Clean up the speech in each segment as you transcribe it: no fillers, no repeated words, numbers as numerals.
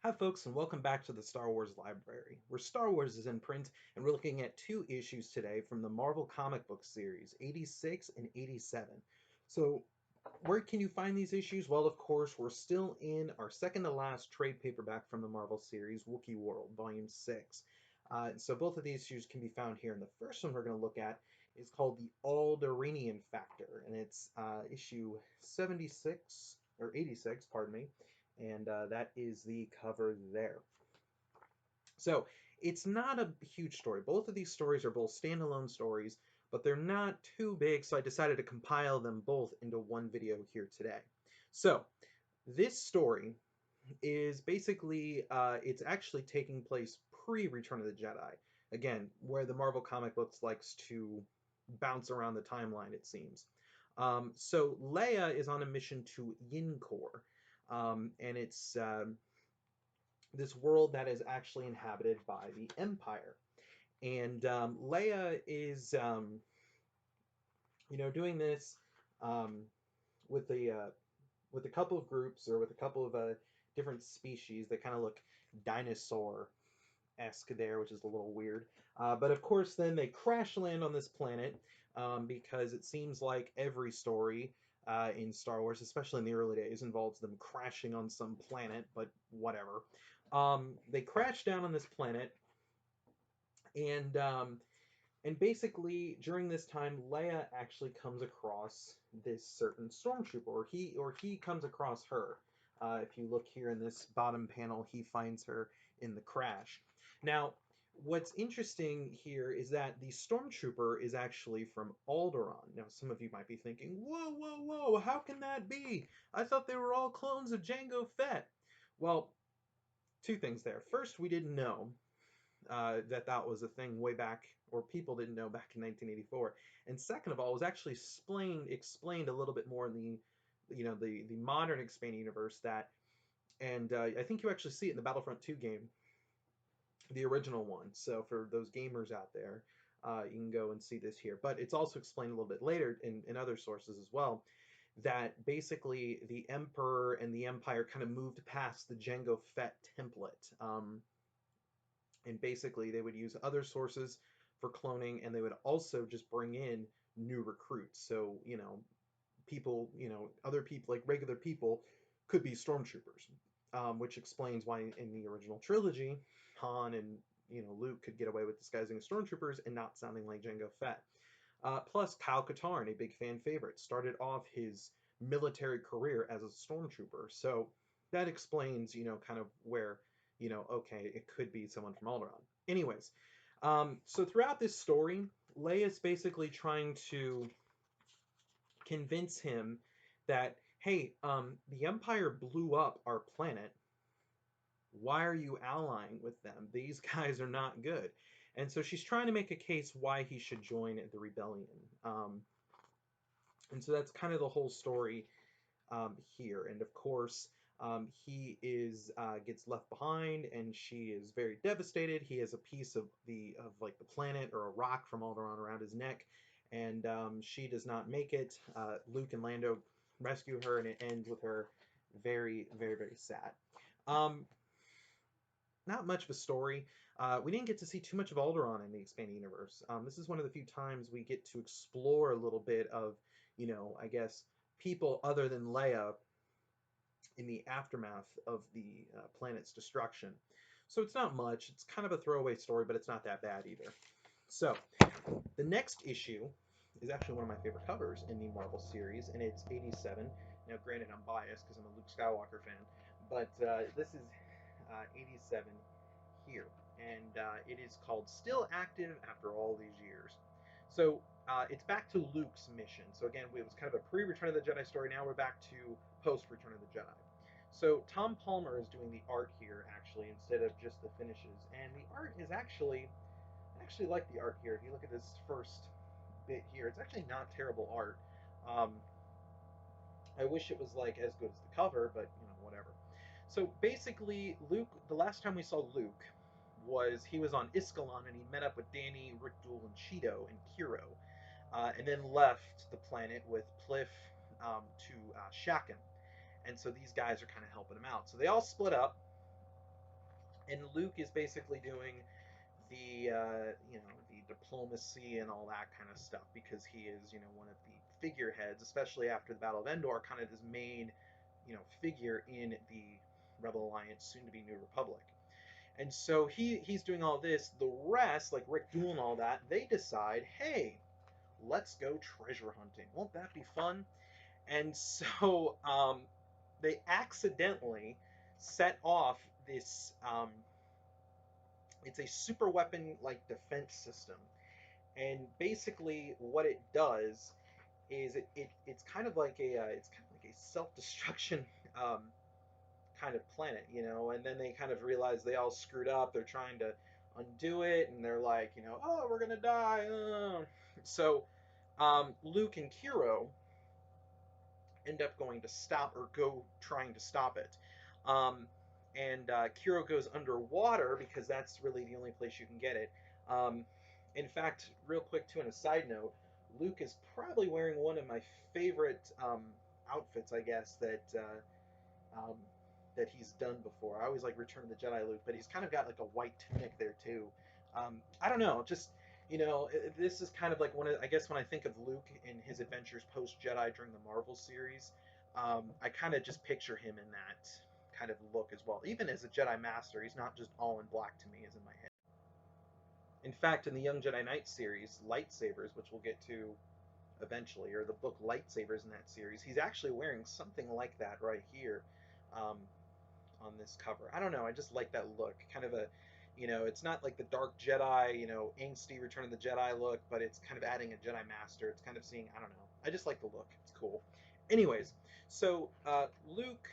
Hi, folks, and welcome back to the Star Wars Library, where Star Wars is in print, and we're looking at two issues today from the Marvel comic book series, 86 and 87. So, where can you find these issues? Well, of course, we're still in our second to last trade paperback from the Marvel series, Wookiee World, Volume 6. So, both of these issues can be found here, and the first one we're going to look at is called The Alderanian Factor, and it's issue 76, or 86, pardon me, and that is the cover there. So it's not a huge story. Both of these stories are both standalone stories, but they're not too big, so I decided to compile them both into one video here today. So this story is basically, it's actually taking place pre-Return of the Jedi. Again, where the Marvel comic books likes to bounce around the timeline, it seems. So Leia is on a mission to Yincor, and it's this world that is actually inhabited by the Empire. And Leia is, doing this um, with a couple of groups or with a couple of different species that kind of look dinosaur-esque there, which is a little weird. But of course, then they crash land on this planet because it seems like every story in Star Wars, especially in the early days, involves them crashing on some planet, but whatever. They crash down on this planet, and basically during this time, Leia actually comes across this certain stormtrooper, or he comes across her. If you look here in this bottom panel, he finds her in the crash. Now, what's interesting here is that the stormtrooper is actually from Alderaan. Now, some of you might be thinking, "Whoa, whoa, whoa! How can that be? I thought they were all clones of Jango Fett." Well, two things there. First, we didn't know that that was a thing way back, or people didn't know back in 1984. And second of all, it was actually explained a little bit more in the modern expanded universe that, and I think you actually see it in the Battlefront 2 game, the original one. So for those gamers out there, you can go and see this here. But it's also explained a little bit later in other sources as well, that basically the Emperor and the Empire kind of moved past the Jango Fett template. And basically they would use other sources for cloning, and they would also just bring in new recruits. So people, other people, like regular people, could be stormtroopers, which explains why in the original trilogy Han and Luke could get away with disguising as stormtroopers and not sounding like Jango Fett. Plus, Kyle Katarn, a big fan favorite, started off his military career as a stormtrooper. So that explains, kind of where, okay, it could be someone from Alderaan. Anyways, so throughout this story, Leia's basically trying to convince him that, hey, the Empire blew up our planet. Why are you allying with them? These guys are not good. And so she's trying to make a case why he should join the rebellion. And so that's kind of the whole story here. And of course, he is gets left behind, and she is very devastated. He has a piece of like the planet or a rock from Alderaan around his neck, and she does not make it. Luke and Lando rescue her, and it ends with her very, very, very sad. Um, Not much of a story. We didn't get to see too much of Alderaan in the expanded universe. This is one of the few times we get to explore a little bit of, I guess, people other than Leia in the aftermath of the planet's destruction. So it's not much. It's kind of a throwaway story, but it's not that bad either. So the next issue is actually one of my favorite covers in the Marvel series, and it's 87. Now, granted, I'm biased because I'm a Luke Skywalker fan, but this is 87 here, and it is called Still Active After All These Years. So it's back to Luke's mission. So again, it was kind of a pre-Return of the Jedi story. Now we're back to post-Return of the Jedi. So Tom Palmer is doing the art here, actually, instead of just the finishes, and the art is actually, I actually like the art here. If you look at this first bit here, it's actually not terrible art. Um, I wish it was like as good as the cover, but whatever. So basically, Luke. The last time we saw Luke was he was on Iskalon, and he met up with Danny, Rick Duel, and Cheeto and Kiro, and then left the planet with Pliff to Shaken. And so these guys are kind of helping him out. So they all split up, And Luke is basically doing the the diplomacy and all that kind of stuff because he is one of the figureheads, especially after the Battle of Endor, kind of this main figure in the Rebel Alliance, soon to be New Republic. And so he's doing all this. The rest, like Rick Duel and all that, they decide, hey, let's go treasure hunting. Won't that be fun? And so they accidentally set off this. It's a super weapon like defense system, and basically what it does is it's kind of like a self-destruction um, kind of planet, and then they kind of realize they all screwed up. They're trying to undo it, and they're like, oh, we're gonna die. So Luke and Kiro end up going to stop or go trying to stop it. Um, and Kiro goes underwater because that's really the only place you can get it. Um, in fact, real quick too, on a side note, Luke is probably wearing one of my favorite outfits, I guess, um, that he's done before. I always like Return of the Jedi Luke, but he's kind of got like a white tunic there too. I don't know, just this is kind of like one of, I guess when I think of Luke in his adventures post Jedi during the Marvel series, I kind of just picture him in that kind of look as well. Even as a Jedi Master, he's not just all in black to me, as in my head. In fact, in the Young Jedi Knight series, Lightsabers, which we'll get to eventually, or the book Lightsabers in that series, he's actually wearing something like that right here. Um, on this cover. I don't know. I just like that look. Kind of a, it's not like the Dark Jedi, angsty Return of the Jedi look, but it's kind of adding a Jedi Master. It's kind of seeing, I don't know. I just like the look. It's cool. Anyways, so Luke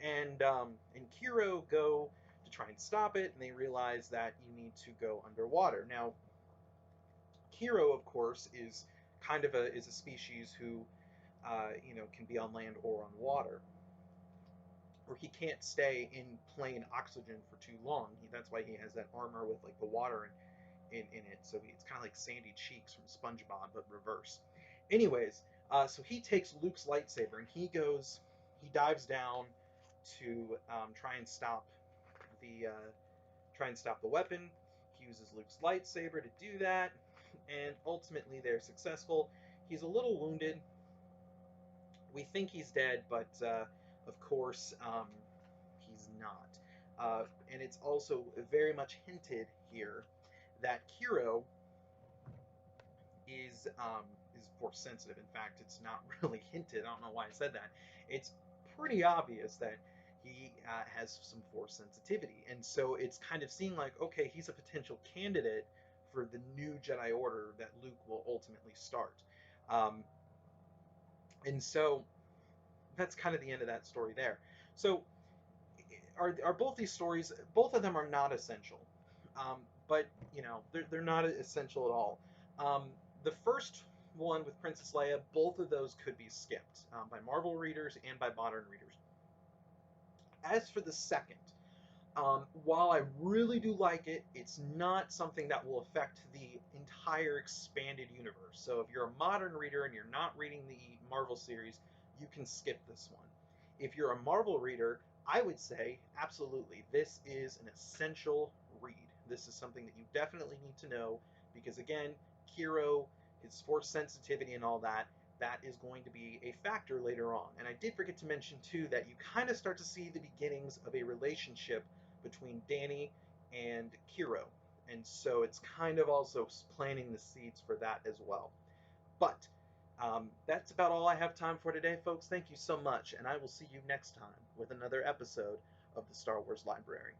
and Kiro go to try and stop it, and they realize that you need to go underwater. Now, Kiro, of course, is kind of a species who, can be on land or on water, or he can't stay in plain oxygen for too long. That's why he has that armor with like the water in it. So it's kind of like Sandy Cheeks from SpongeBob, but reverse. Anyways, so he takes Luke's lightsaber and he dives down to the try and stop the weapon. He uses Luke's lightsaber to do that, and ultimately they're successful. He's a little wounded. We think he's dead, but of course he's not. And it's also very much hinted here that Kiro is force sensitive. In fact, it's not really hinted. I don't know why I said that. It's pretty obvious that he has some force sensitivity, and so it's kind of seen like, okay, he's a potential candidate for the new Jedi Order that Luke will ultimately start. Um, and so that's kind of the end of that story there. So are both these stories? Both of them are not essential, um, but they're not essential at all. The first one with Princess Leia, both of those could be skipped by Marvel readers and by modern readers. As for the second, while I really do like it, it's not something that will affect the entire expanded universe. So if you're a modern reader and you're not reading the Marvel series, you can skip this one. If you're a Marvel reader, I would say absolutely. This is an essential read. This is something that you definitely need to know because, again, Kiro, his force sensitivity and all that, that is going to be a factor later on. And I did forget to mention, too, that you kind of start to see the beginnings of a relationship between Danny and Kiro. And so it's kind of also planting the seeds for that as well. But that's about all I have time for today, folks. Thank you so much, and I will see you next time with another episode of the Star Wars Library.